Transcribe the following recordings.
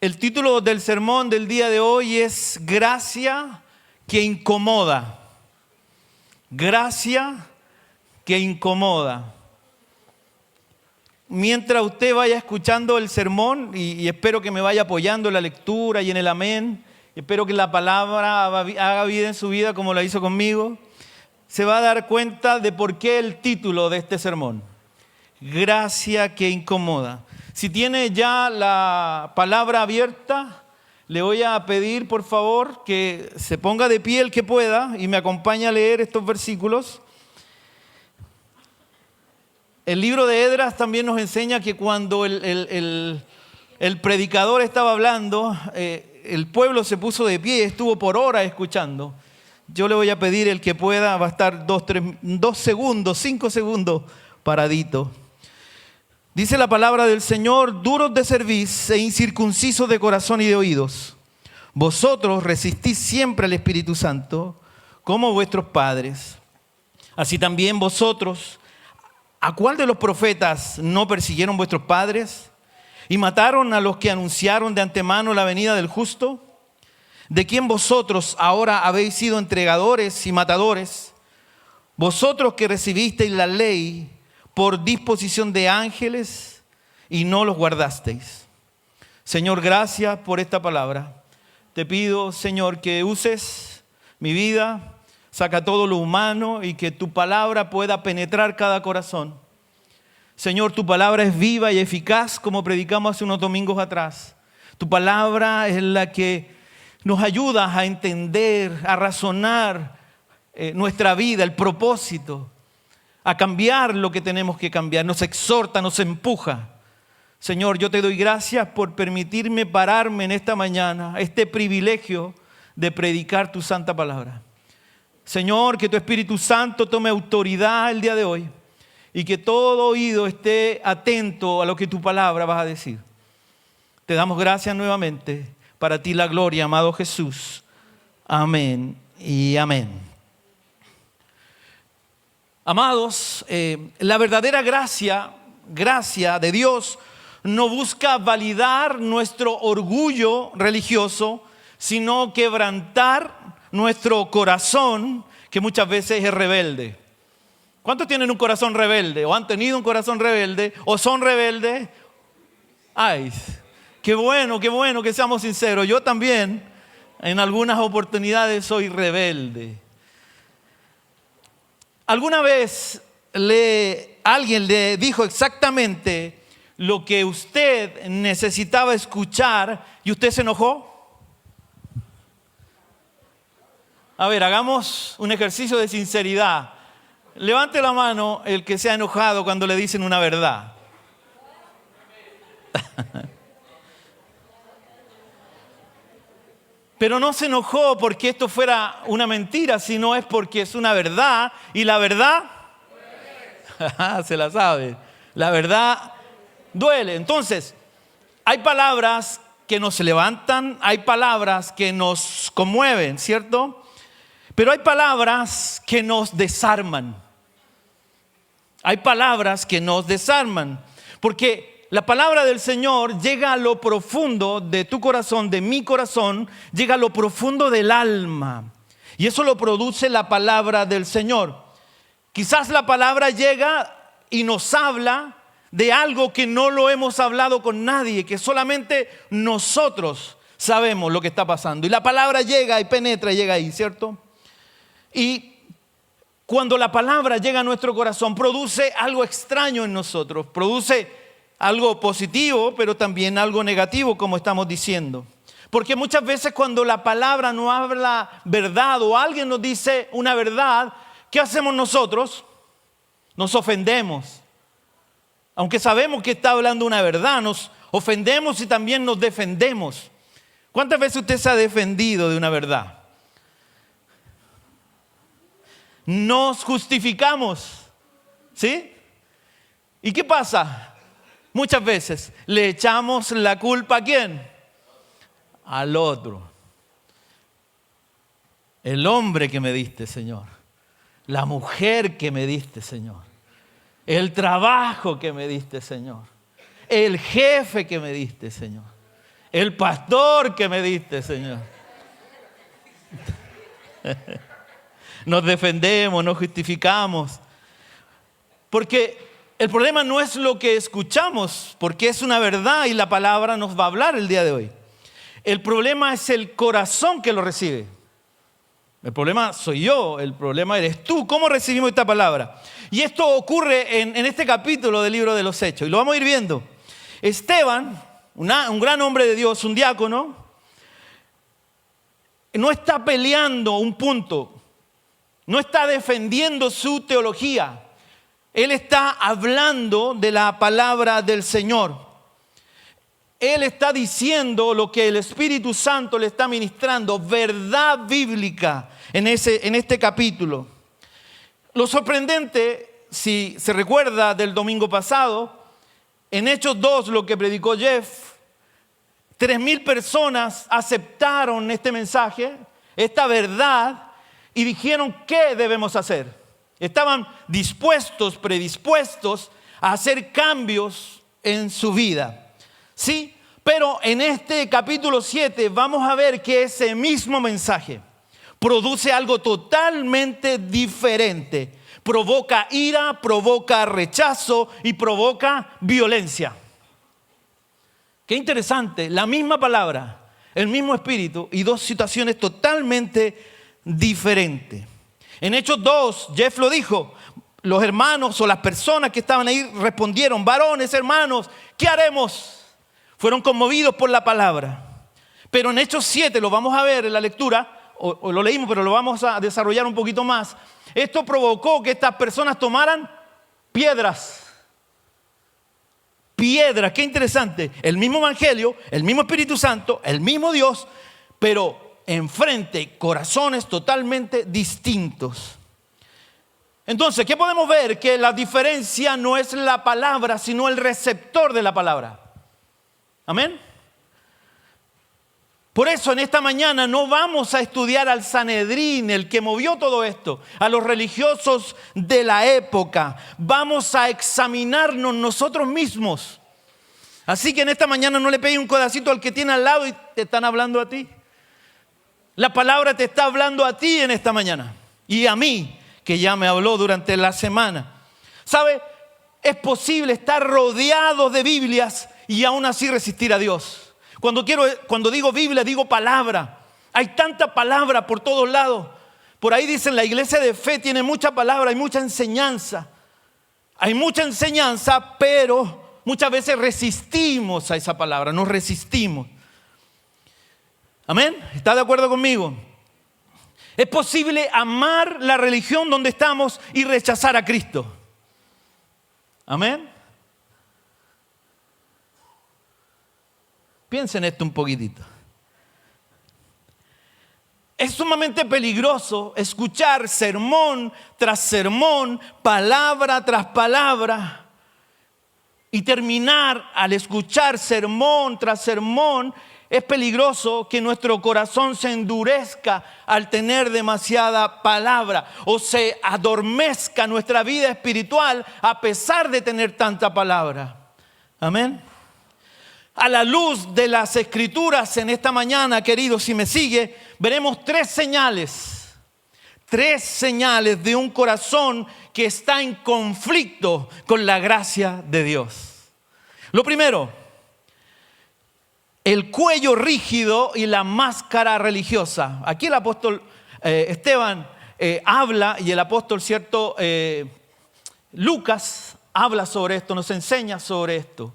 El título del sermón del día de hoy es Gracia que incomoda. Gracia que incomoda. Mientras usted vaya escuchando el sermón, y espero que me vaya apoyando en la lectura y en el amén, y espero que la palabra haga vida en su vida como la hizo conmigo, se va a dar cuenta de por qué el título de este sermón. Gracia que incomoda. Si tiene ya la palabra abierta, le voy a pedir por favor que se ponga de pie el que pueda y me acompañe a leer estos versículos. El libro de Esdras también nos enseña que cuando el predicador estaba hablando, el pueblo se puso de pie y estuvo por horas escuchando. Yo le voy a pedir el que pueda, va a estar 5 segundos paradito. Dice la palabra del Señor: duros de cerviz e incircuncisos de corazón y de oídos. Vosotros resistís siempre al Espíritu Santo, como vuestros padres. Así también vosotros, ¿a cuál de los profetas no persiguieron vuestros padres y mataron a los que anunciaron de antemano la venida del justo? ¿De quién vosotros ahora habéis sido entregadores y matadores? Vosotros que recibisteis la ley por disposición de ángeles y no los guardasteis. Señor, gracias por esta palabra. Te pido, Señor, que uses mi vida, saca todo lo humano y que tu palabra pueda penetrar cada corazón. Señor, tu palabra es viva y eficaz, como predicamos hace unos domingos atrás. Tu palabra es la que nos ayuda a entender, a razonar nuestra vida, el propósito, a cambiar lo que tenemos que cambiar. Nos exhorta, nos empuja. Señor, yo te doy gracias por permitirme pararme en esta mañana, este privilegio de predicar tu santa palabra. Señor, que tu Espíritu Santo tome autoridad el día de hoy y que todo oído esté atento a lo que tu palabra vas a decir. Te damos gracias nuevamente. Para ti la gloria, amado Jesús. Amén y amén. Amados, la verdadera gracia de Dios no busca validar nuestro orgullo religioso, sino quebrantar nuestro corazón, que muchas veces es rebelde. ¿Cuántos tienen un corazón rebelde? ¿O han tenido un corazón rebelde? ¿O son rebeldes? Ay, qué bueno que seamos sinceros. Yo también, en algunas oportunidades, soy rebelde. ¿Alguna vez alguien le dijo exactamente lo que usted necesitaba escuchar y usted se enojó? A ver, hagamos un ejercicio de sinceridad. Levante la mano el que se ha enojado cuando le dicen una verdad. Pero no se enojó porque esto fuera una mentira, sino es porque es una verdad. Y la verdad, se la sabe, la verdad duele. Entonces, hay palabras que nos levantan, hay palabras que nos conmueven, ¿cierto? Pero hay palabras que nos desarman. Hay palabras que nos desarman, porque la palabra del Señor llega a lo profundo de tu corazón, de mi corazón, llega a lo profundo del alma. Y eso lo produce la palabra del Señor. Quizás la palabra llega y nos habla de algo que no lo hemos hablado con nadie, que solamente nosotros sabemos lo que está pasando. Y la palabra llega y penetra y llega ahí, ¿cierto? Y cuando la palabra llega a nuestro corazón, produce algo extraño en nosotros, produce algo positivo, pero también algo negativo, como estamos diciendo. Porque muchas veces cuando la palabra no habla verdad o alguien nos dice una verdad, ¿qué hacemos nosotros? Nos ofendemos. Aunque sabemos que está hablando una verdad, nos ofendemos y también nos defendemos. ¿Cuántas veces usted se ha defendido de una verdad? Nos justificamos, ¿sí? ¿Y qué pasa? Muchas veces le echamos la culpa ¿a quién? Al otro. El hombre que me diste, Señor. La mujer que me diste, Señor. El trabajo que me diste, Señor. El jefe que me diste, Señor. El pastor que me diste, Señor. Nos defendemos, nos justificamos. Porque el problema no es lo que escuchamos, porque es una verdad y la palabra nos va a hablar el día de hoy. El problema es el corazón que lo recibe. El problema soy yo, el problema eres tú. ¿Cómo recibimos esta palabra? Y esto ocurre en este capítulo del libro de los Hechos. Y lo vamos a ir viendo. Esteban, un gran hombre de Dios, un diácono, no está peleando un punto. No está defendiendo su teología. Él está hablando de la palabra del Señor. Él está diciendo lo que el Espíritu Santo le está ministrando, verdad bíblica en este capítulo. Lo sorprendente, si se recuerda del domingo pasado, en Hechos 2, lo que predicó Jeff, 3,000 personas aceptaron este mensaje, esta verdad, y dijeron qué debemos hacer. Estaban dispuestos, predispuestos a hacer cambios en su vida. Sí, pero en este capítulo 7 vamos a ver que ese mismo mensaje produce algo totalmente diferente. Provoca ira, provoca rechazo y provoca violencia. Qué interesante, la misma palabra, el mismo espíritu y dos situaciones totalmente diferentes. En Hechos 2, Jeff lo dijo, los hermanos o las personas que estaban ahí respondieron, varones, hermanos, ¿qué haremos? Fueron conmovidos por la palabra. Pero en Hechos 7, lo vamos a ver en la lectura, o lo leímos, pero lo vamos a desarrollar un poquito más. Esto provocó que estas personas tomaran piedras. Piedras, qué interesante. El mismo evangelio, el mismo Espíritu Santo, el mismo Dios, pero enfrente corazones totalmente distintos. Entonces, ¿qué podemos ver? Que la diferencia no es la palabra, sino el receptor de la palabra. Amén. Por eso en esta mañana no vamos a estudiar al Sanedrín, el que movió todo esto, a los religiosos de la época. Vamos a examinarnos nosotros mismos. Así que en esta mañana no le pegue un codacito al que tiene al lado y te están hablando a ti. La palabra te está hablando a ti en esta mañana y a mí, que ya me habló durante la semana. ¿Sabe? Es posible estar rodeado de Biblias y aún así resistir a Dios. Cuando digo Biblia, digo palabra. Hay tanta palabra por todos lados. Por ahí dicen, la iglesia de fe tiene mucha palabra, hay mucha enseñanza. Hay mucha enseñanza, pero muchas veces resistimos a esa palabra, nos resistimos. ¿Amén? ¿Está de acuerdo conmigo? Es posible amar la religión donde estamos y rechazar a Cristo. ¿Amén? Piensen esto un poquitito. Es sumamente peligroso escuchar sermón tras sermón, palabra tras palabra, y terminar al escuchar sermón tras sermón. Es peligroso que nuestro corazón se endurezca al tener demasiada palabra o se adormezca nuestra vida espiritual a pesar de tener tanta palabra. Amén. A la luz de las Escrituras en esta mañana, queridos, si me sigue, veremos tres señales de un corazón que está en conflicto con la gracia de Dios. Lo primero, el cuello rígido y la máscara religiosa. Aquí el apóstol Esteban habla y el apóstol Lucas habla sobre esto, nos enseña sobre esto.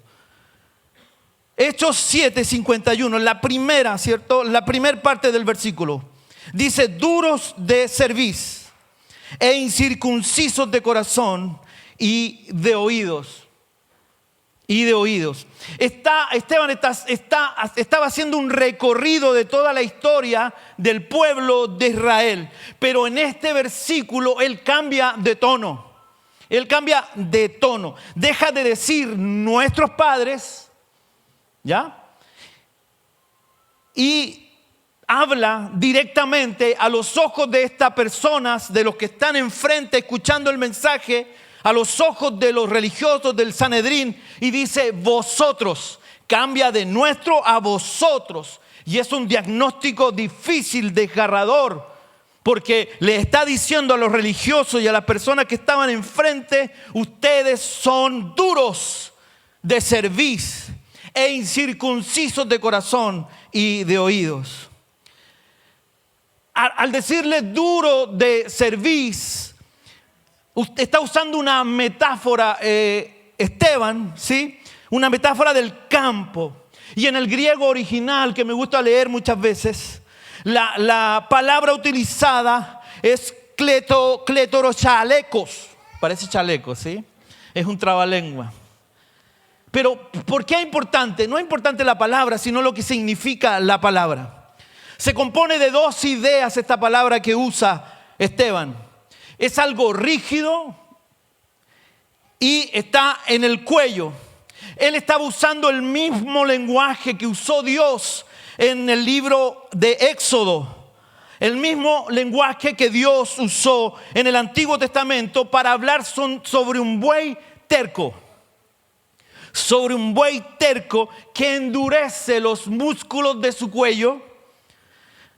Hechos 7:51, la primera parte del versículo. Dice, duros de cerviz e incircuncisos de corazón y de oídos. Esteban estaba haciendo un recorrido de toda la historia del pueblo de Israel. Pero en este versículo él cambia de tono. Deja de decir nuestros padres, ¿ya? Y habla directamente a los ojos de estas personas, de los que están enfrente escuchando el mensaje, a los ojos de los religiosos del Sanedrín, y dice, vosotros cambia de nuestro a vosotros. Y es un diagnóstico difícil, desgarrador, porque le está diciendo a los religiosos y a las personas que estaban enfrente: ustedes son duros de cerviz e incircuncisos de corazón y de oídos. Al decirle duro de cerviz, usted está usando una metáfora, Esteban, ¿sí? Una metáfora del campo. Y en el griego original, que me gusta leer muchas veces, la palabra utilizada es cletorochalecos. Parece chaleco, ¿sí? Es un trabalengua. Pero ¿por qué es importante? No es importante la palabra, sino lo que significa la palabra. Se compone de dos ideas esta palabra que usa Esteban. Es algo rígido y está en el cuello. Él estaba usando el mismo lenguaje que usó Dios en el libro de Éxodo. El mismo lenguaje que Dios usó en el Antiguo Testamento para hablar sobre un buey terco. Sobre un buey terco que endurece los músculos de su cuello,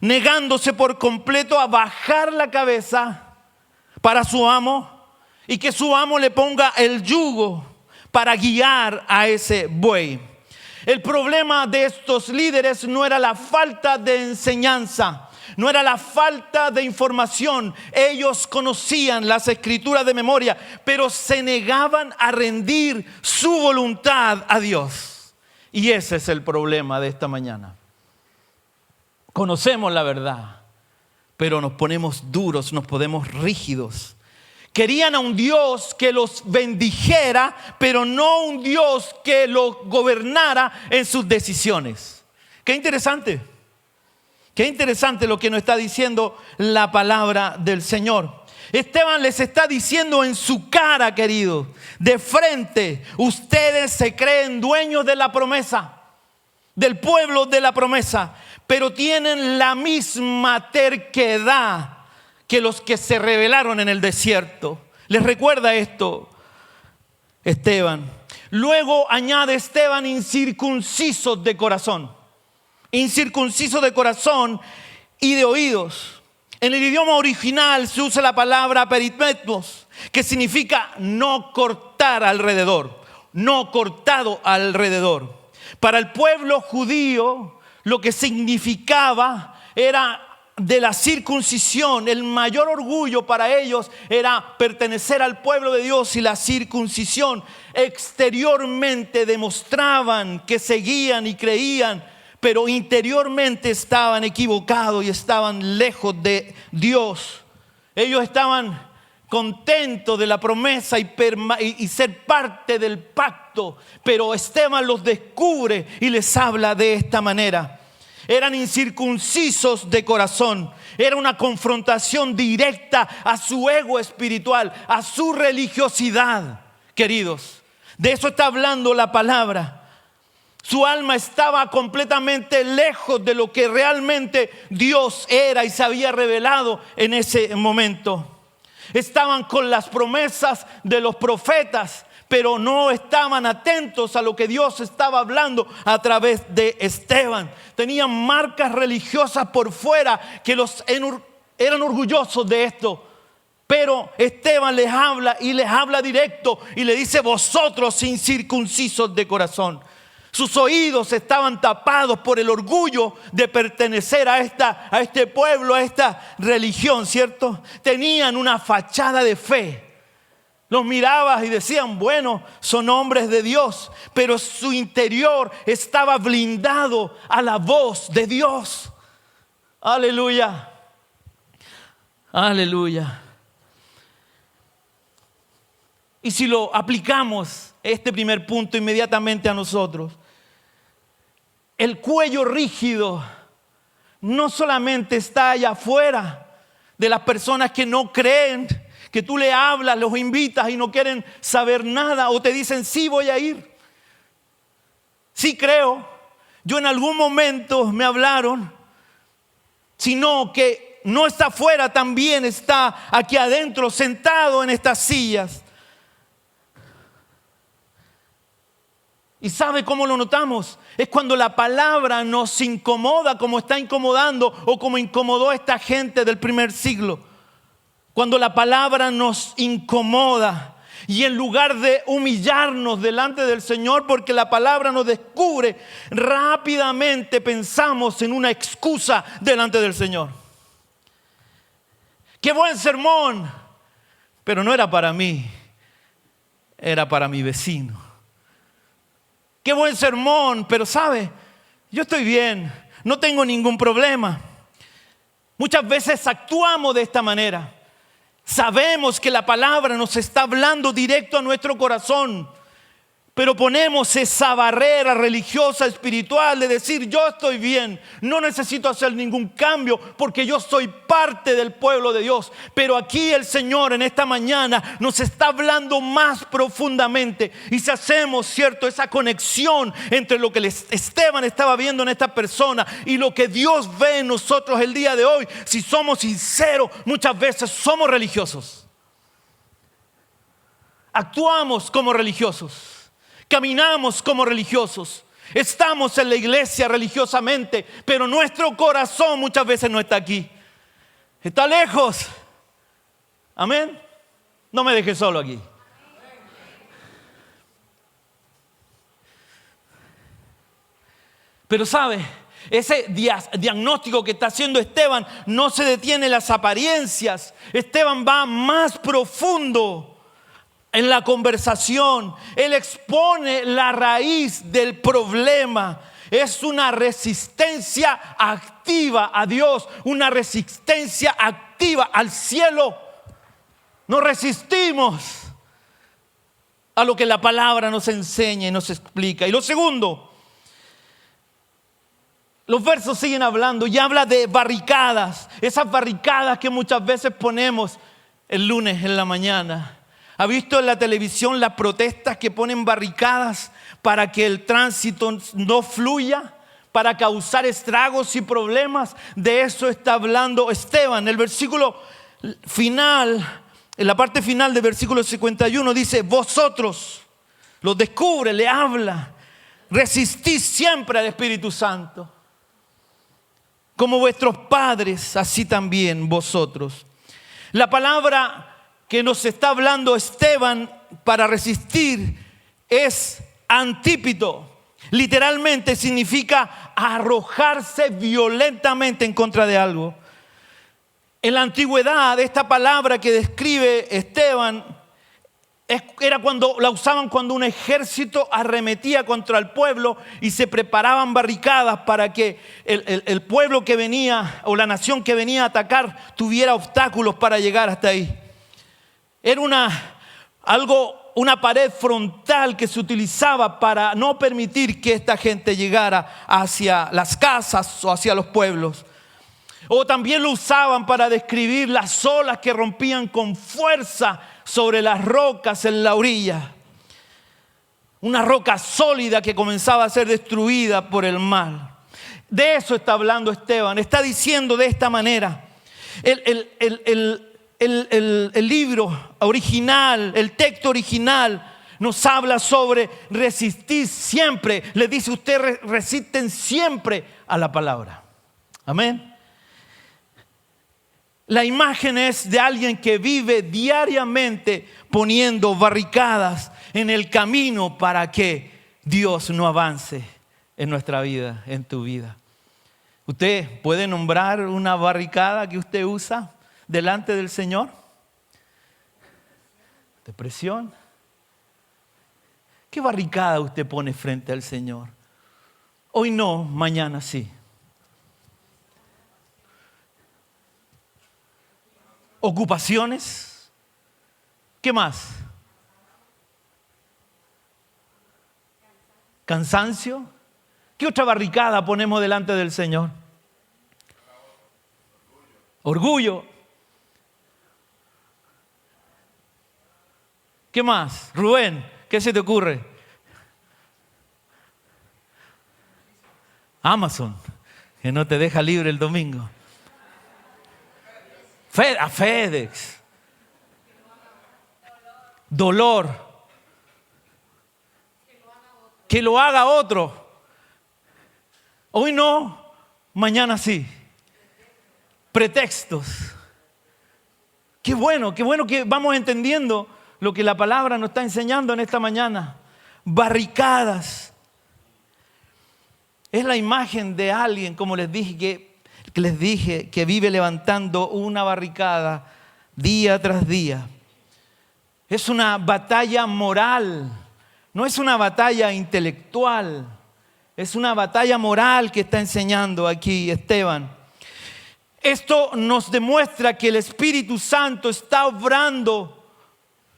negándose por completo a bajar la cabeza para su amo y que su amo le ponga el yugo para guiar a ese buey. El problema de estos líderes no era la falta de enseñanza, no era la falta de información. Ellos conocían las escrituras de memoria, pero se negaban a rendir su voluntad a Dios. Y ese es el problema de esta mañana. Conocemos la verdad, pero nos ponemos duros, nos ponemos rígidos. Querían a un Dios que los bendijera, pero no un Dios que los gobernara en sus decisiones. Qué interesante. Qué interesante lo que nos está diciendo la palabra del Señor. Esteban les está diciendo en su cara, queridos, de frente: ustedes se creen dueños de la promesa, del pueblo de la promesa, pero tienen la misma terquedad que los que se rebelaron en el desierto. ¿Les recuerda esto, Esteban? Luego añade Esteban: incircuncisos de corazón. Incircuncisos de corazón y de oídos. En el idioma original se usa la palabra peritmetos, que significa no cortar alrededor, no cortado alrededor. Para el pueblo judío, lo que significaba era de la circuncisión. El mayor orgullo para ellos era pertenecer al pueblo de Dios, y la circuncisión exteriormente demostraban que seguían y creían, pero interiormente estaban equivocados y estaban lejos de Dios. Ellos estaban contentos de la promesa y ser parte del pacto, pero Esteban los descubre y les habla de esta manera. Eran incircuncisos de corazón. Era una confrontación directa a su ego espiritual, a su religiosidad, queridos. De eso está hablando la palabra. Su alma estaba completamente lejos de lo que realmente Dios era y se había revelado en ese momento. Estaban con las promesas de los profetas, pero no estaban atentos a lo que Dios estaba hablando a través de Esteban. Tenían marcas religiosas por fuera que eran orgullosos de esto. Pero Esteban les habla y les habla directo y le dice: vosotros incircuncisos de corazón. Sus oídos estaban tapados por el orgullo de pertenecer a este pueblo, a esta religión, ¿cierto? Tenían una fachada de fe. Los mirabas y decían: bueno, son hombres de Dios, pero su interior estaba blindado a la voz de Dios. Aleluya. Aleluya. Y si lo aplicamos, este primer punto, inmediatamente a nosotros, el cuello rígido no solamente está allá afuera de las personas que no creen, que tú le hablas, los invitas y no quieren saber nada, o te dicen: sí, voy a ir, sí creo, yo en algún momento me hablaron, sino que no está afuera, también está aquí adentro, sentado en estas sillas. ¿Y sabe cómo lo notamos? Es cuando la palabra nos incomoda, como está incomodando o como incomodó a esta gente del primer siglo. Cuando la palabra nos incomoda y en lugar de humillarnos delante del Señor porque la palabra nos descubre, rápidamente pensamos en una excusa delante del Señor. ¡Qué buen sermón! Pero no era para mí, era para mi vecino. ¡Qué buen sermón! Pero ¿sabe? Yo estoy bien, no tengo ningún problema. Muchas veces actuamos de esta manera. Sabemos que la palabra nos está hablando directo a nuestro corazón, pero ponemos esa barrera religiosa, espiritual de decir yo estoy bien, no necesito hacer ningún cambio porque yo soy parte del pueblo de Dios. Pero aquí el Señor en esta mañana nos está hablando más profundamente. Y si hacemos, cierto, esa conexión entre lo que Esteban estaba viendo en esta persona y lo que Dios ve en nosotros el día de hoy, si somos sinceros, muchas veces somos religiosos. Actuamos como religiosos. Caminamos como religiosos, estamos en la iglesia religiosamente, pero nuestro corazón muchas veces no está aquí, está lejos. Amén. No me dejes solo aquí. Pero sabe, ese diagnóstico que está haciendo Esteban no se detiene en las apariencias. Esteban va más profundo en la conversación. Él expone la raíz del problema. Es una resistencia activa a Dios, una resistencia activa al cielo. Nos resistimos a lo que la palabra nos enseña y nos explica. Y lo segundo, los versos siguen hablando y habla de barricadas. Esas barricadas que muchas veces ponemos el lunes en la mañana. ¿Ha visto en la televisión las protestas que ponen barricadas para que el tránsito no fluya? Para causar estragos y problemas. De eso está hablando Esteban. El versículo final, en la parte final del versículo 51 dice: vosotros, los descubre, le habla, resistís siempre al Espíritu Santo. Como vuestros padres, así también vosotros. La palabra que nos está hablando Esteban para resistir es antípito. Literalmente significa arrojarse violentamente en contra de algo. En la antigüedad, esta palabra que describe Esteban era cuando la usaban cuando un ejército arremetía contra el pueblo y se preparaban barricadas para que el pueblo que venía o la nación que venía a atacar tuviera obstáculos para llegar hasta ahí. Era una pared frontal que se utilizaba para no permitir que esta gente llegara hacia las casas o hacia los pueblos. O también lo usaban para describir las olas que rompían con fuerza sobre las rocas en la orilla. Una roca sólida que comenzaba a ser destruida por el mar. De eso está hablando Esteban. Está diciendo de esta manera. El libro original, el texto original nos habla sobre resistir siempre. Le dice: ustedes resisten siempre a la palabra. Amén. La imagen es de alguien que vive diariamente poniendo barricadas en el camino para que Dios no avance en nuestra vida, en tu vida. ¿Usted puede nombrar una barricada que usted usa delante del Señor? Depresión. ¿Qué barricada usted pone frente al Señor? Hoy no, mañana sí. Ocupaciones. ¿Qué más? Cansancio. ¿Qué otra barricada ponemos delante del Señor? Orgullo. ¿Qué más? Rubén, ¿qué se te ocurre? Amazon, que no te deja libre el domingo. A FedEx. Dolor. que lo haga otro. Hoy no, mañana sí. Pretextos. Qué bueno que vamos entendiendo lo que la palabra nos está enseñando en esta mañana. Barricadas. Es la imagen de alguien, como les dije, que vive levantando una barricada día tras día. Es una batalla moral, no es una batalla intelectual, es una batalla moral que está enseñando aquí Esteban. Esto nos demuestra que el Espíritu Santo está obrando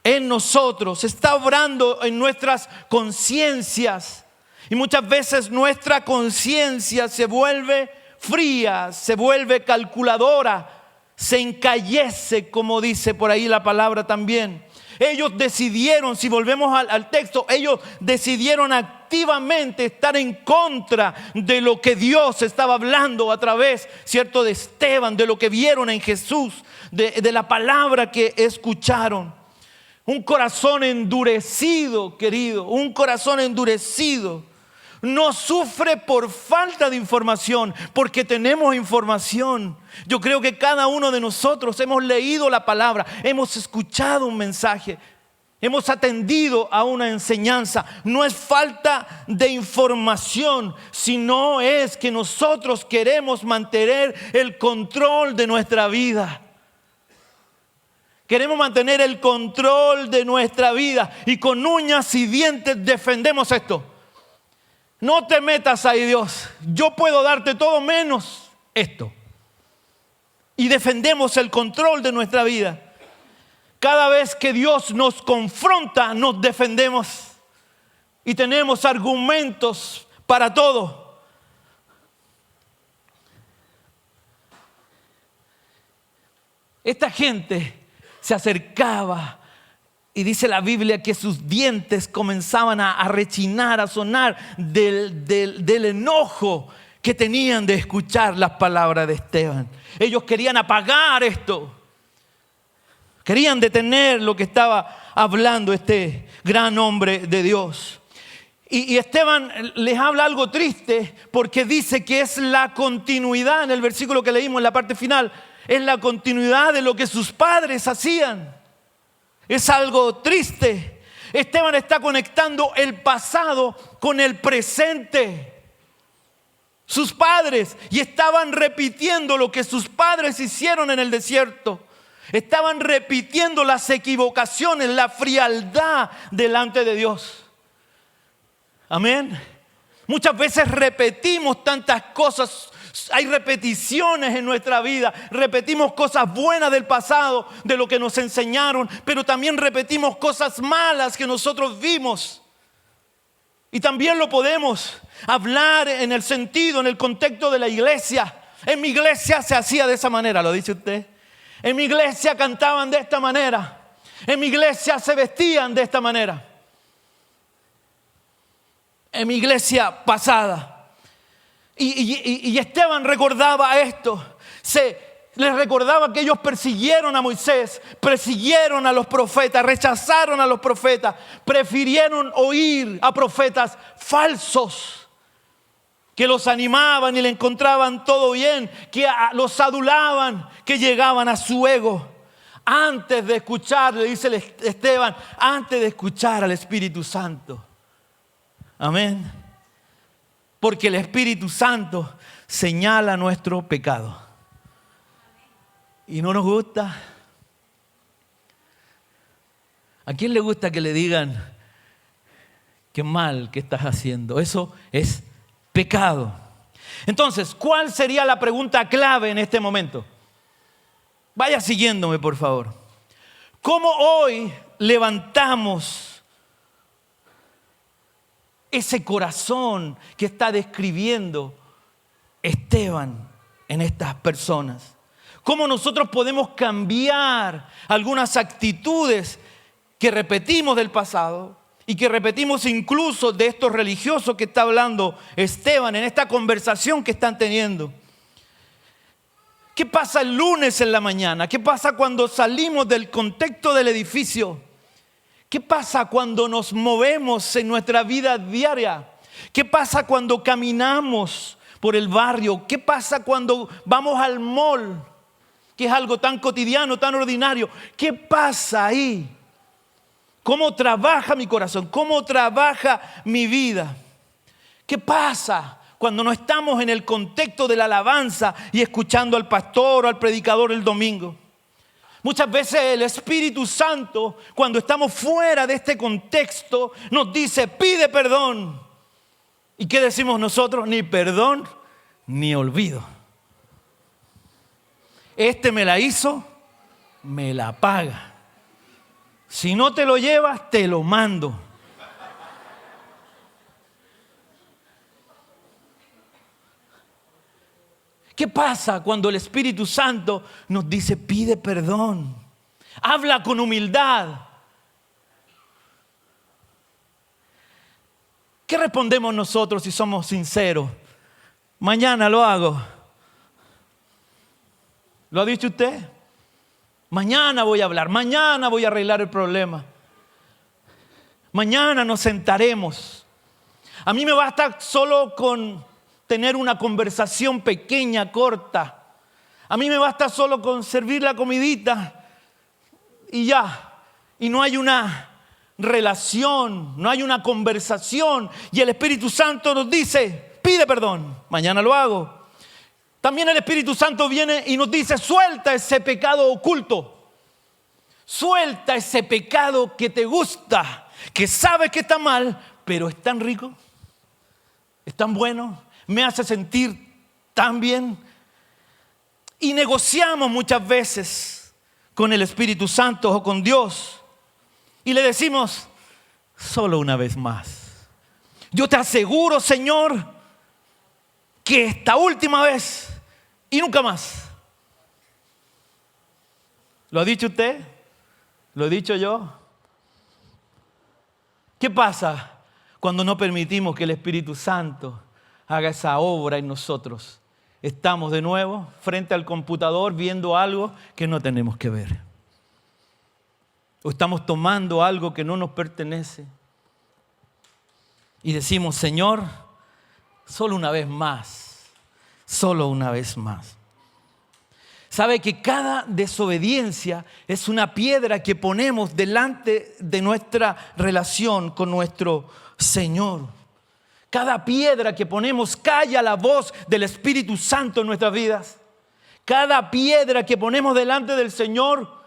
en nosotros, está obrando en nuestras conciencias. Y muchas veces nuestra conciencia se vuelve fría, se vuelve calculadora, se encallece, como dice por ahí la palabra también. Ellos decidieron, si volvemos al texto, ellos decidieron activamente estar en contra de lo que Dios estaba hablando a través, ¿cierto?, de Esteban, de lo que vieron en Jesús, de la palabra que escucharon. Un corazón endurecido, querido, un corazón endurecido. No sufre por falta de información, porque tenemos información. Yo creo que cada uno de nosotros hemos leído la palabra, hemos escuchado un mensaje, hemos atendido a una enseñanza. No es falta de información, sino es que nosotros queremos mantener el control de nuestra vida. Queremos mantener el control de nuestra vida y con uñas y dientes defendemos esto. No te metas ahí, Dios. Yo puedo darte todo menos esto. Y defendemos el control de nuestra vida. Cada vez que Dios nos confronta, nos defendemos. Y tenemos argumentos para todo. Esta gente se acercaba. Y dice la Biblia que sus dientes comenzaban a rechinar, a sonar del enojo que tenían de escuchar las palabras de Esteban. Ellos querían apagar esto. Querían detener lo que estaba hablando este gran hombre de Dios. Y Esteban les habla algo triste porque dice que es la continuidad, en el versículo que leímos en la parte final, es la continuidad de lo que sus padres hacían. Es algo triste. Esteban está conectando el pasado con el presente. Sus padres, y estaban repitiendo lo que sus padres hicieron en el desierto. Estaban repitiendo las equivocaciones, la frialdad delante de Dios. Amén. Muchas veces repetimos tantas cosas. Hay repeticiones en nuestra vida. Repetimos cosas buenas del pasado, de lo que nos enseñaron, pero también repetimos cosas malas que nosotros vimos. Y también lo podemos hablar en el sentido, en el contexto de la iglesia. En mi iglesia se hacía de esa manera, ¿lo dice usted? En mi iglesia cantaban de esta manera. En mi iglesia se vestían de esta manera. En mi iglesia pasada. Y Esteban recordaba esto. Les recordaba que ellos persiguieron a Moisés, persiguieron a los profetas, rechazaron a los profetas, prefirieron oír a profetas falsos que los animaban y le encontraban todo bien, que los adulaban, que llegaban a su ego. Antes de escuchar, le dice Esteban, antes de escuchar al Espíritu Santo. Amén. Porque el Espíritu Santo señala nuestro pecado. Y no nos gusta. ¿A quién le gusta que le digan qué mal que estás haciendo? Eso es pecado. Entonces, ¿cuál sería la pregunta clave en este momento? Vaya siguiéndome, por favor. ¿Cómo hoy levantamos ese corazón que está describiendo Esteban en estas personas? ¿Cómo nosotros podemos cambiar algunas actitudes que repetimos del pasado y que repetimos incluso de estos religiosos que está hablando Esteban en esta conversación que están teniendo? ¿Qué pasa el lunes en la mañana? ¿Qué pasa cuando salimos del contexto del edificio? ¿Qué pasa cuando nos movemos en nuestra vida diaria? ¿Qué pasa cuando caminamos por el barrio? ¿Qué pasa cuando vamos al mall? Que es algo tan cotidiano, tan ordinario. ¿Qué pasa ahí? ¿Cómo trabaja mi corazón? ¿Cómo trabaja mi vida? ¿Qué pasa cuando no estamos en el contexto de la alabanza y escuchando al pastor o al predicador el domingo? Muchas veces el Espíritu Santo, cuando estamos fuera de este contexto, nos dice, pide perdón. ¿Y qué decimos nosotros? Ni perdón, ni olvido. Este me la hizo, me la paga. Si no te lo llevas, te lo mando. ¿Qué pasa cuando el Espíritu Santo nos dice, pide perdón? Habla con humildad. ¿Qué respondemos nosotros si somos sinceros? Mañana lo hago. ¿Lo ha dicho usted? Mañana voy a hablar, mañana voy a arreglar el problema. Mañana nos sentaremos. A mí me basta solo con tener una conversación pequeña, corta. A mí me basta solo con servir la comidita y ya. Y no hay una relación, no hay una conversación. Y el Espíritu Santo nos dice, pide perdón, mañana lo hago. También el Espíritu Santo viene y nos dice, suelta ese pecado oculto. Suelta ese pecado que te gusta, que sabes que está mal, pero es tan rico, es tan bueno, me hace sentir tan bien. Y negociamos muchas veces con el Espíritu Santo o con Dios. Y le decimos, solo una vez más. Yo te aseguro, Señor, que esta última vez y nunca más. ¿Lo ha dicho usted? ¿Lo he dicho yo? ¿Qué pasa cuando no permitimos que el Espíritu Santo haga esa obra en nosotros? Estamos de nuevo frente al computador viendo algo que no tenemos que ver. O estamos tomando algo que no nos pertenece. Y decimos, Señor, solo una vez más. Solo una vez más. Sabe que cada desobediencia es una piedra que ponemos delante de nuestra relación con nuestro Señor. Cada piedra que ponemos calla la voz del Espíritu Santo en nuestras vidas. Cada piedra que ponemos delante del Señor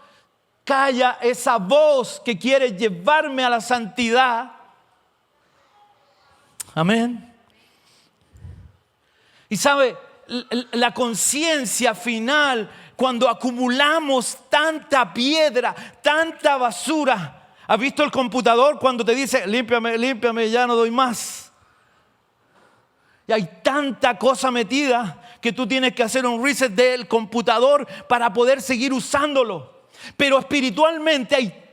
calla esa voz que quiere llevarme a la santidad. Amén. Y sabe, la conciencia final, cuando acumulamos tanta piedra, tanta basura. ¿Has visto el computador cuando te dice, límpiame, límpiame, ya no doy más? Y hay tanta cosa metida que tú tienes que hacer un reset del computador para poder seguir usándolo. Pero espiritualmente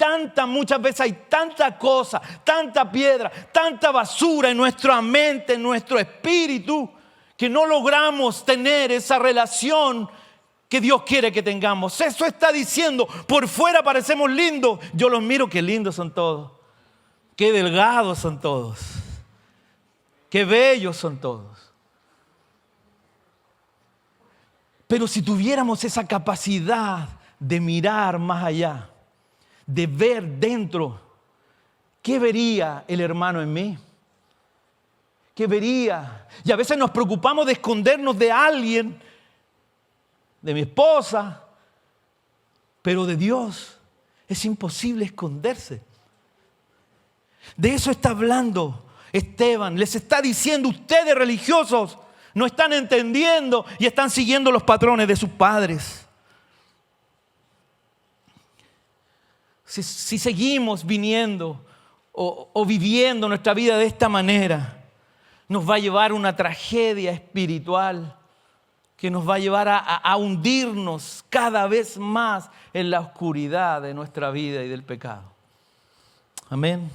muchas veces hay tanta cosa, tanta piedra, tanta basura en nuestra mente, en nuestro espíritu, que no logramos tener esa relación que Dios quiere que tengamos. Eso está diciendo, por fuera parecemos lindos. Yo los miro, qué lindos son todos. Qué delgados son todos. Qué bellos son todos. Pero si tuviéramos esa capacidad de mirar más allá, de ver dentro, ¿qué vería el hermano en mí? ¿Qué vería? Y a veces nos preocupamos de escondernos de alguien, de mi esposa, pero de Dios es imposible esconderse. De eso está hablando Esteban. Les está diciendo, ustedes religiosos no están entendiendo y están siguiendo los patrones de sus padres. Si seguimos viniendo o viviendo nuestra vida de esta manera, nos va a llevar a una tragedia espiritual que nos va a llevar a hundirnos cada vez más en la oscuridad de nuestra vida y del pecado. Amén.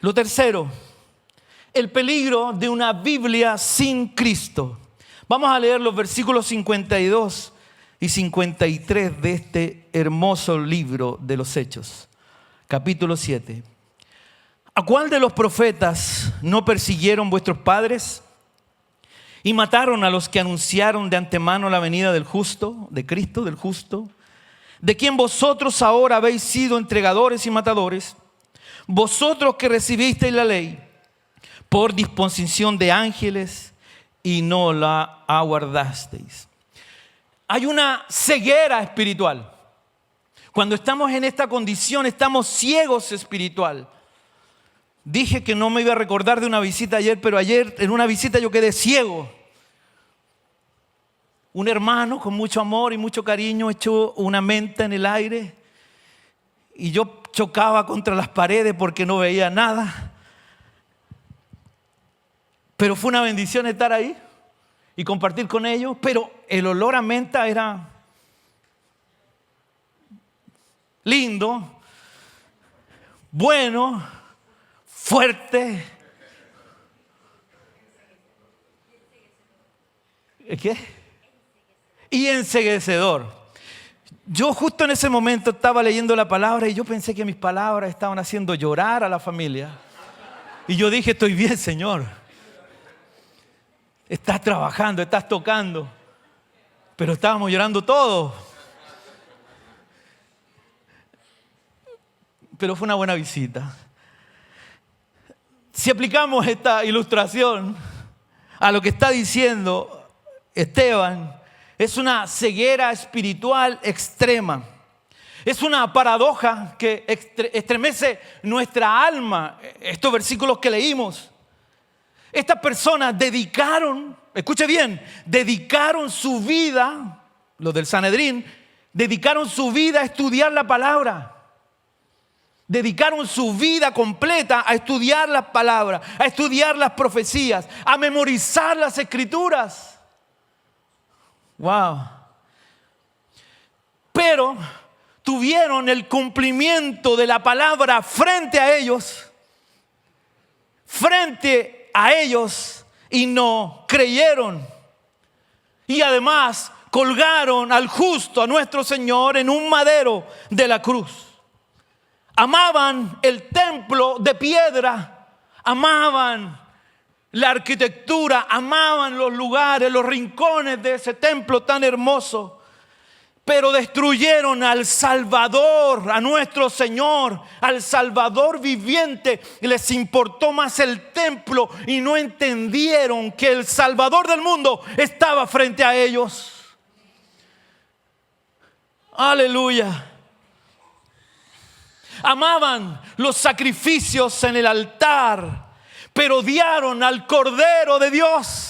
Lo tercero, el peligro de una Biblia sin Cristo. Vamos a leer los versículos 52 y 53 de este hermoso libro de los Hechos. capítulo 7. ¿A cuál de los profetas no persiguieron vuestros padres y mataron a los que anunciaron de antemano la venida del justo, de Cristo, del justo, de quien vosotros ahora habéis sido entregadores y matadores? Vosotros que recibisteis la ley por disposición de ángeles y no la aguardasteis. Hay una ceguera espiritual. Cuando estamos en esta condición, estamos ciegos espiritual. Dije que no me iba a recordar de una visita ayer, pero ayer en una visita yo quedé ciego. Un hermano con mucho amor y mucho cariño echó una menta en el aire y yo chocaba contra las paredes porque no veía nada. Pero fue una bendición estar ahí y compartir con ellos. Pero el olor a menta era lindo, bueno, fuerte. ¿Qué? Y enceguecedor. Yo justo en ese momento estaba leyendo la palabra y yo pensé que mis palabras estaban haciendo llorar a la familia. Y yo dije, estoy bien, Señor. Estás trabajando, estás tocando. Pero estábamos llorando todos. Pero fue una buena visita. Si aplicamos esta ilustración a lo que está diciendo Esteban, es una ceguera espiritual extrema. Es una paradoja que estremece nuestra alma. Estos versículos que leímos. Estas personas dedicaron, escuche bien, dedicaron su vida, los del Sanedrín, dedicaron su vida a estudiar la palabra. Dedicaron su vida completa a estudiar las palabras, a estudiar las profecías, a memorizar las escrituras. Wow. Pero tuvieron el cumplimiento de la palabra frente a ellos y no creyeron. Y además colgaron al justo, a nuestro Señor, en un madero de la cruz. Amaban el templo de piedra, amaban la arquitectura, amaban los lugares, los rincones de ese templo tan hermoso. Pero destruyeron al Salvador, a nuestro Señor, al Salvador viviente. Les importó más el templo y no entendieron que el Salvador del mundo estaba frente a ellos. Aleluya. Amaban los sacrificios en el altar, pero odiaron al Cordero de Dios.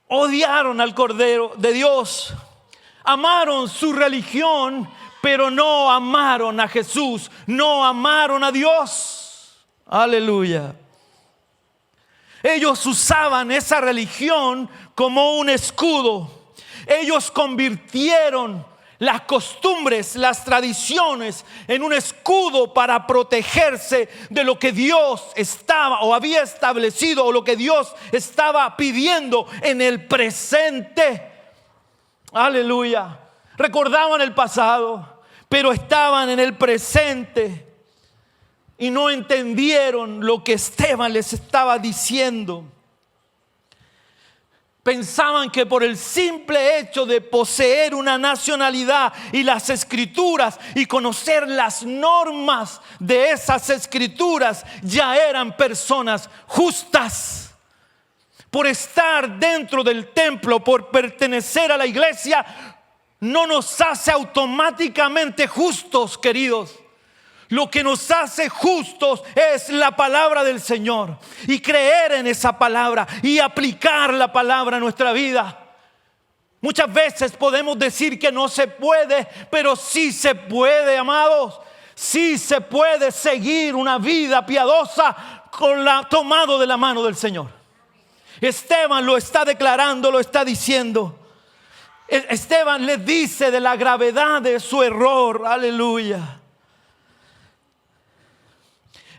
Odiaron al Cordero de Dios. Amaron su religión, pero no amaron a Jesús. No amaron a Dios. Aleluya. Ellos usaban esa religión como un escudo. Ellos convirtieron las costumbres, las tradiciones en un escudo para protegerse de lo que Dios estaba o había establecido o lo que Dios estaba pidiendo en el presente. Aleluya. Recordaban el pasado, pero estaban en el presente y no entendieron lo que Esteban les estaba diciendo. Pensaban que por el simple hecho de poseer una nacionalidad y las escrituras y conocer las normas de esas escrituras ya eran personas justas. Por estar dentro del templo, por pertenecer a la iglesia, no nos hace automáticamente justos, queridos. Lo que nos hace justos es la palabra del Señor y creer en esa palabra y aplicar la palabra a nuestra vida. Muchas veces podemos decir que no se puede, pero sí se puede, amados. Sí se puede seguir una vida piadosa tomado de la mano del Señor. Esteban lo está declarando, lo está diciendo. Esteban les dice de la gravedad de su error. Aleluya.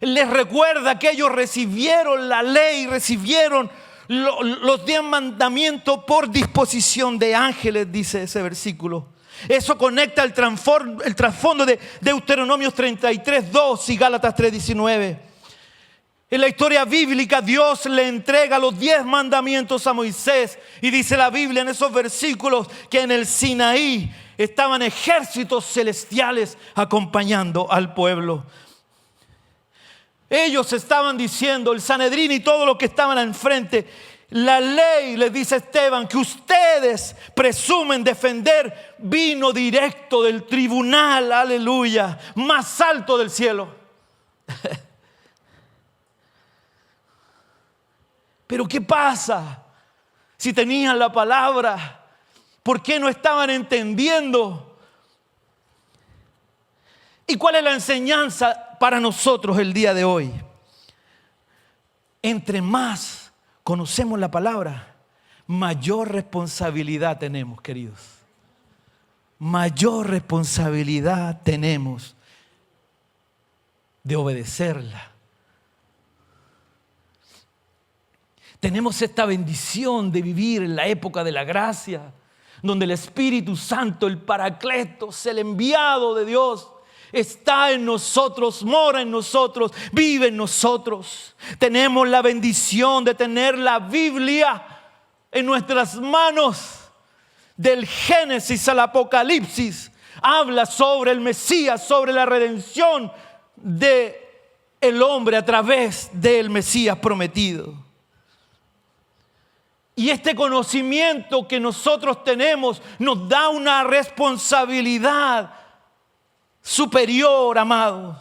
Les recuerda que ellos recibieron la ley, recibieron los 10 mandamientos por disposición de ángeles, dice ese versículo. Eso conecta el trasfondo de Deuteronomio 33:2 y Gálatas 3:19. En la historia bíblica, Dios le entrega los 10 mandamientos a Moisés. Y dice la Biblia en esos versículos que en el Sinaí estaban ejércitos celestiales acompañando al pueblo. Ellos estaban diciendo, el Sanedrín y todo lo que estaban al frente, la ley, les dice Esteban, que ustedes presumen defender, vino directo del tribunal, aleluya, más alto del cielo. Pero ¿qué pasa si tenían la palabra? ¿Por qué no estaban entendiendo? ¿Y cuál es la enseñanza para nosotros el día de hoy? Entre más conocemos la palabra, mayor responsabilidad tenemos, queridos. Mayor responsabilidad tenemos de obedecerla. Tenemos esta bendición de vivir en la época de la gracia, donde el Espíritu Santo, el Paracletos, el enviado de Dios, está en nosotros, mora en nosotros, vive en nosotros. Tenemos la bendición de tener la Biblia en nuestras manos. Del Génesis al Apocalipsis habla sobre el Mesías, sobre la redención del hombre a través del Mesías prometido. Y este conocimiento que nosotros tenemos nos da una responsabilidad superior, amado.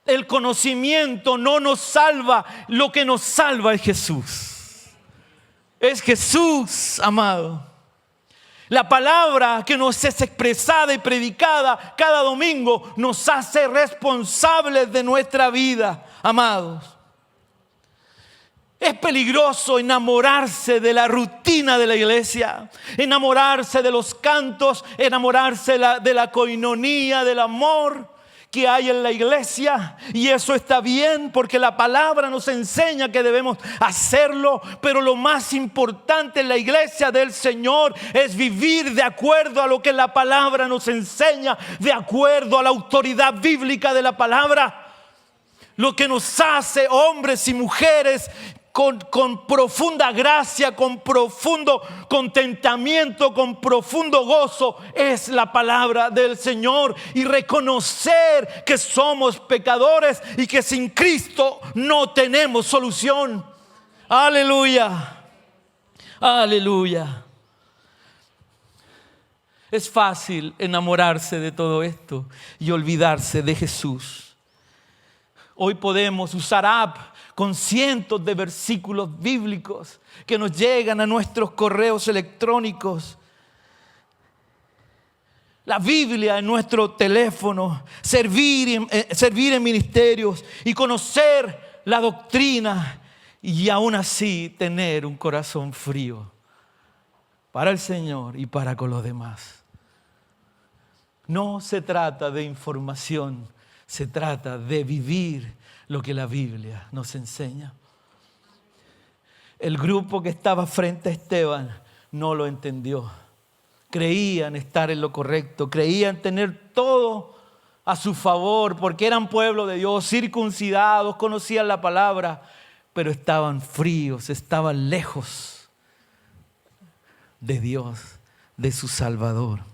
El conocimiento no nos salva, lo que nos salva es Jesús. Es Jesús, amado. La palabra que nos es expresada y predicada cada domingo nos hace responsables de nuestra vida, amados. Es peligroso enamorarse de la rutina de la iglesia, enamorarse de los cantos, enamorarse de la coinonía, del amor que hay en la iglesia. Y eso está bien porque la palabra nos enseña que debemos hacerlo. Pero lo más importante en la iglesia del Señor es vivir de acuerdo a lo que la palabra nos enseña, de acuerdo a la autoridad bíblica de la palabra. Lo que nos hace hombres y mujeres con profunda gracia, con profundo contentamiento, con profundo gozo, es la palabra del Señor. Y reconocer que somos pecadores y que sin Cristo no tenemos solución. Aleluya, aleluya. Es fácil enamorarse de todo esto y olvidarse de Jesús. Hoy podemos usar app con cientos de versículos bíblicos que nos llegan a nuestros correos electrónicos. La Biblia en nuestro teléfono, servir en ministerios y conocer la doctrina y aún así tener un corazón frío para el Señor y para con los demás. No se trata de información, se trata de vivir lo que la Biblia nos enseña. El grupo que estaba frente a Esteban no lo entendió. Creían estar en lo correcto, creían tener todo a su favor porque eran pueblo de Dios, circuncidados, conocían la palabra, pero estaban fríos, estaban lejos de Dios, de su Salvador.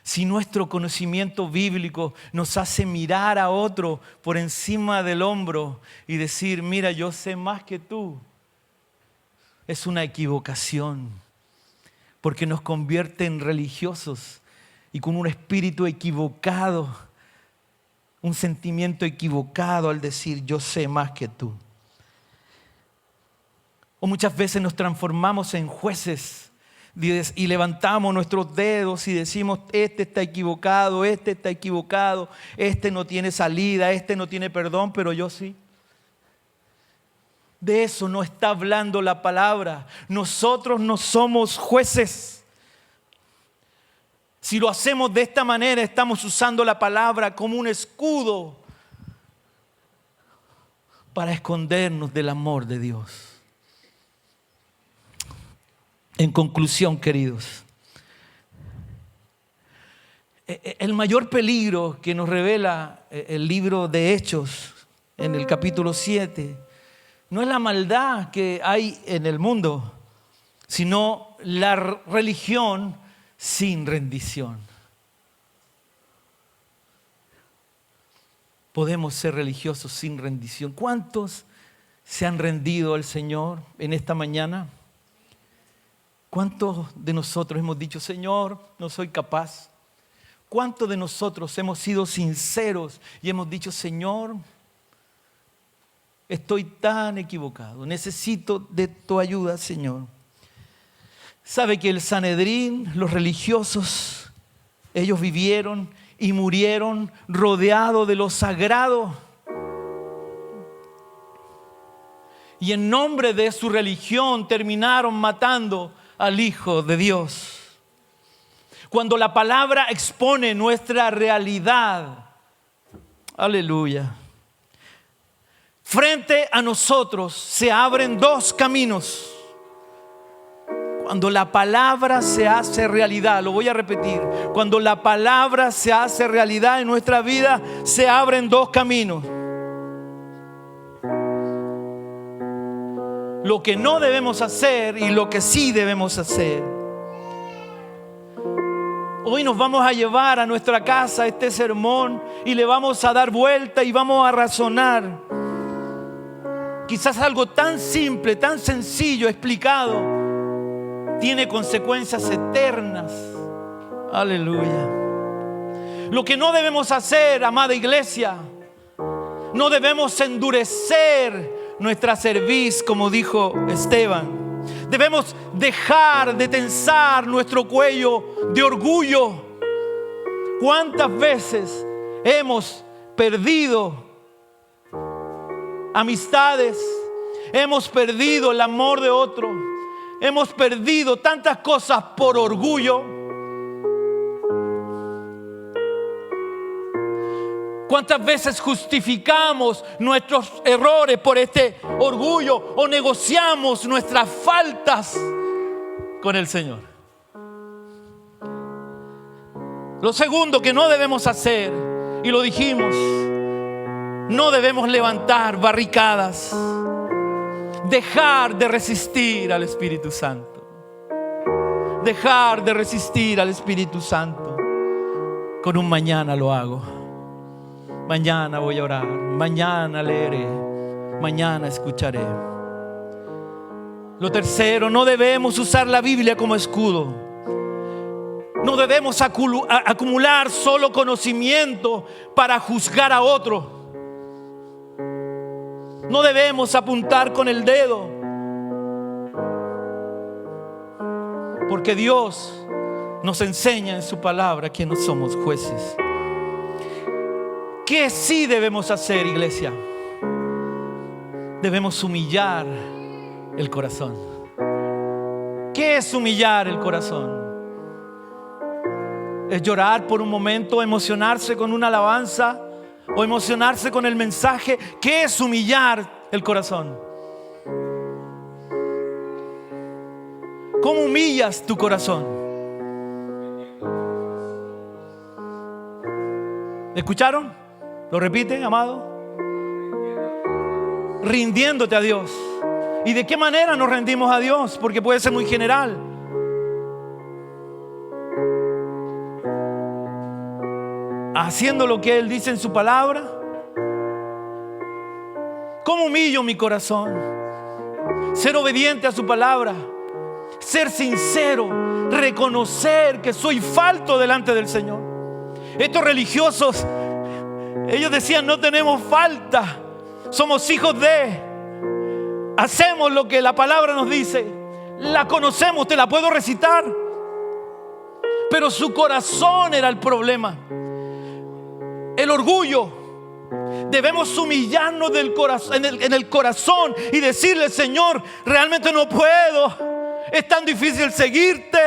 Si nuestro conocimiento bíblico nos hace mirar a otro por encima del hombro y decir, mira, yo sé más que tú, es una equivocación, porque nos convierte en religiosos y con un espíritu equivocado, un sentimiento equivocado al decir, yo sé más que tú. O muchas veces nos transformamos en jueces y levantamos nuestros dedos y decimos, este está equivocado, este no tiene salida, este no tiene perdón, pero yo sí. De eso no está hablando la palabra. Nosotros no somos jueces. Si lo hacemos de esta manera, estamos usando la palabra como un escudo para escondernos del amor de Dios. En conclusión, queridos, el mayor peligro que nos revela el libro de Hechos en el capítulo 7 no es la maldad que hay en el mundo, sino la religión sin rendición. Podemos ser religiosos sin rendición. ¿Cuántos se han rendido al Señor en esta mañana? ¿Cuántos de nosotros hemos dicho, Señor, no soy capaz? ¿Cuántos de nosotros hemos sido sinceros y hemos dicho, Señor, estoy tan equivocado, necesito de tu ayuda, Señor? ¿Sabe que el Sanedrín, los religiosos, ellos vivieron y murieron rodeados de lo sagrado? Y en nombre de su religión terminaron matando al Hijo de Dios. Cuando la palabra expone nuestra realidad, aleluya, frente a nosotros se abren dos caminos. Cuando la palabra se hace realidad, lo voy a repetir, cuando la palabra se hace realidad en nuestra vida, se abren dos caminos. Lo que no debemos hacer y lo que sí debemos hacer. Hoy nos vamos a llevar a nuestra casa este sermón y le vamos a dar vuelta y vamos a razonar. Quizás algo tan simple, tan sencillo explicado, tiene consecuencias eternas. Aleluya. Lo que no debemos hacer, amada iglesia, no debemos endurecer nuestra cerviz, como dijo Esteban. Debemos dejar de tensar nuestro cuello de orgullo. ¿Cuántas veces hemos perdido amistades? Hemos perdido el amor de otro. Hemos perdido tantas cosas por orgullo. ¿Cuántas veces justificamos nuestros errores por este orgullo o negociamos nuestras faltas con el Señor? Lo segundo que no debemos hacer, y lo dijimos, no debemos levantar barricadas, dejar de resistir al Espíritu Santo. Dejar de resistir al Espíritu Santo. Con un mañana lo hago. Mañana voy a orar, mañana leeré, mañana escucharé. Lo tercero, no debemos usar la Biblia como escudo. No debemos acumular solo conocimiento para juzgar a otro. No debemos apuntar con el dedo, porque Dios nos enseña en su palabra que no somos jueces. ¿Qué sí debemos hacer, iglesia? Debemos humillar el corazón. ¿Qué es humillar el corazón? Es llorar por un momento, emocionarse con una alabanza o emocionarse con el mensaje. ¿Qué es humillar el corazón? ¿Cómo humillas tu corazón? ¿Escucharon? ¿Lo repiten, amado? Rindiéndote a Dios. ¿Y de qué manera nos rendimos a Dios? Porque puede ser muy general. Haciendo lo que Él dice en su palabra. ¿Cómo humillo mi corazón? Ser obediente a su palabra. Ser sincero. Reconocer que soy falto delante del Señor. Estos religiosos, ellos decían, no tenemos falta, somos hijos de, hacemos lo que la palabra nos dice, la conocemos, te la puedo recitar. Pero su corazón era el problema, el orgullo. Debemos humillarnos del corazón, en el corazón y decirle, Señor, realmente no puedo, es tan difícil seguirte.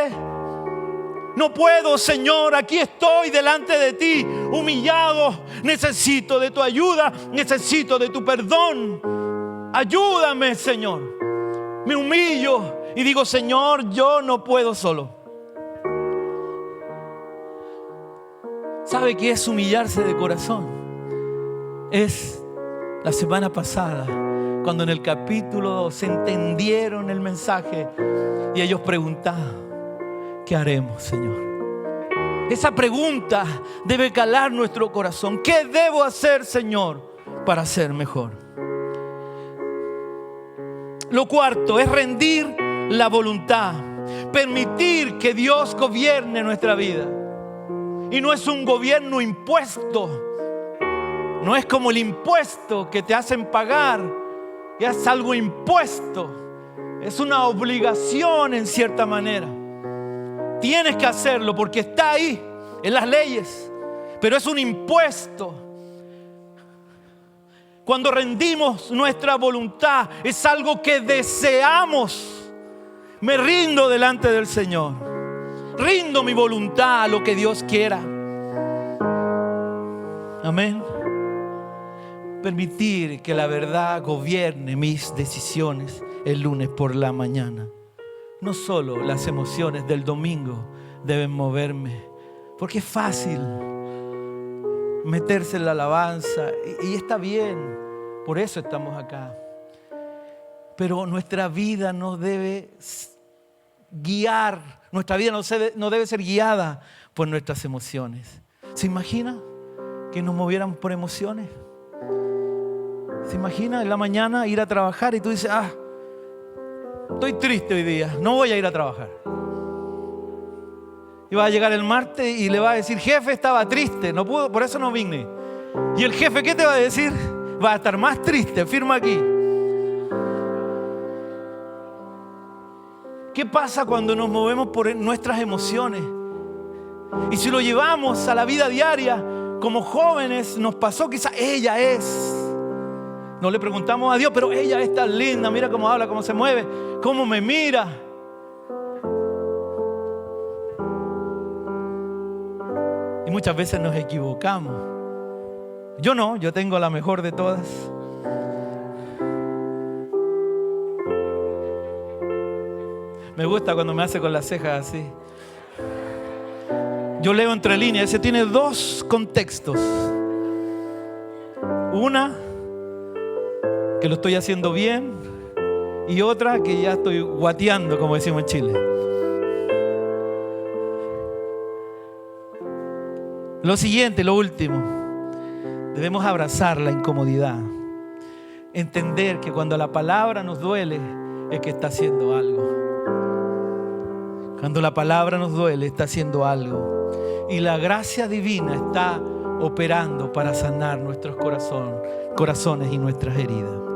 No puedo, Señor, aquí estoy delante de ti, humillado. Necesito de tu ayuda, necesito de tu perdón. Ayúdame, Señor. Me humillo y digo, Señor, yo no puedo solo. ¿Sabe qué es humillarse de corazón? Es la semana pasada, cuando en el capítulo 2 entendieron el mensaje y ellos preguntaban, ¿qué haremos, Señor? Esa pregunta debe calar nuestro corazón. ¿Qué debo hacer, Señor, para ser mejor? Lo cuarto es rendir la voluntad. Permitir que Dios gobierne nuestra vida. Y no es un gobierno impuesto. No es como el impuesto que te hacen pagar. Es algo impuesto. Es una obligación en cierta manera. Tienes que hacerlo porque está ahí en las leyes, pero es un impuesto. Cuando rendimos nuestra voluntad, es algo que deseamos. Me rindo delante del Señor. Rindo mi voluntad a lo que Dios quiera. Amén. Permitir que la verdad gobierne mis decisiones el lunes por la mañana. No solo las emociones del domingo deben moverme, porque es fácil meterse en la alabanza y está bien, por eso estamos acá. Pero nuestra vida no debe guiar, nuestra vida no debe ser guiada por nuestras emociones. ¿Se imagina que nos moviéramos por emociones? ¿Se imagina en la mañana ir a trabajar y tú dices, estoy triste hoy día, no voy a ir a trabajar? Y va a llegar el martes y le va a decir, jefe, estaba triste, no pudo, por eso no vine. Y el jefe, ¿qué te va a decir? Va a estar más triste, firma aquí. ¿Qué pasa cuando nos movemos por nuestras emociones? Y si lo llevamos a la vida diaria, como jóvenes nos pasó, quizás ella es. No le preguntamos a Dios, pero ella es tan linda, mira cómo habla, cómo se mueve, cómo me mira. Y muchas veces nos equivocamos. Yo no, yo tengo la mejor de todas. Me gusta cuando me hace con las cejas así. Yo leo entre líneas, ese tiene dos contextos. Una, que lo estoy haciendo bien, y otra que ya estoy guateando, como decimos en Chile. Lo siguiente, lo último, debemos abrazar la incomodidad. Entender que cuando la palabra nos duele es que está haciendo algo. Cuando la palabra nos duele está haciendo algo. Y la gracia divina está operando para sanar nuestros corazones y nuestras heridas.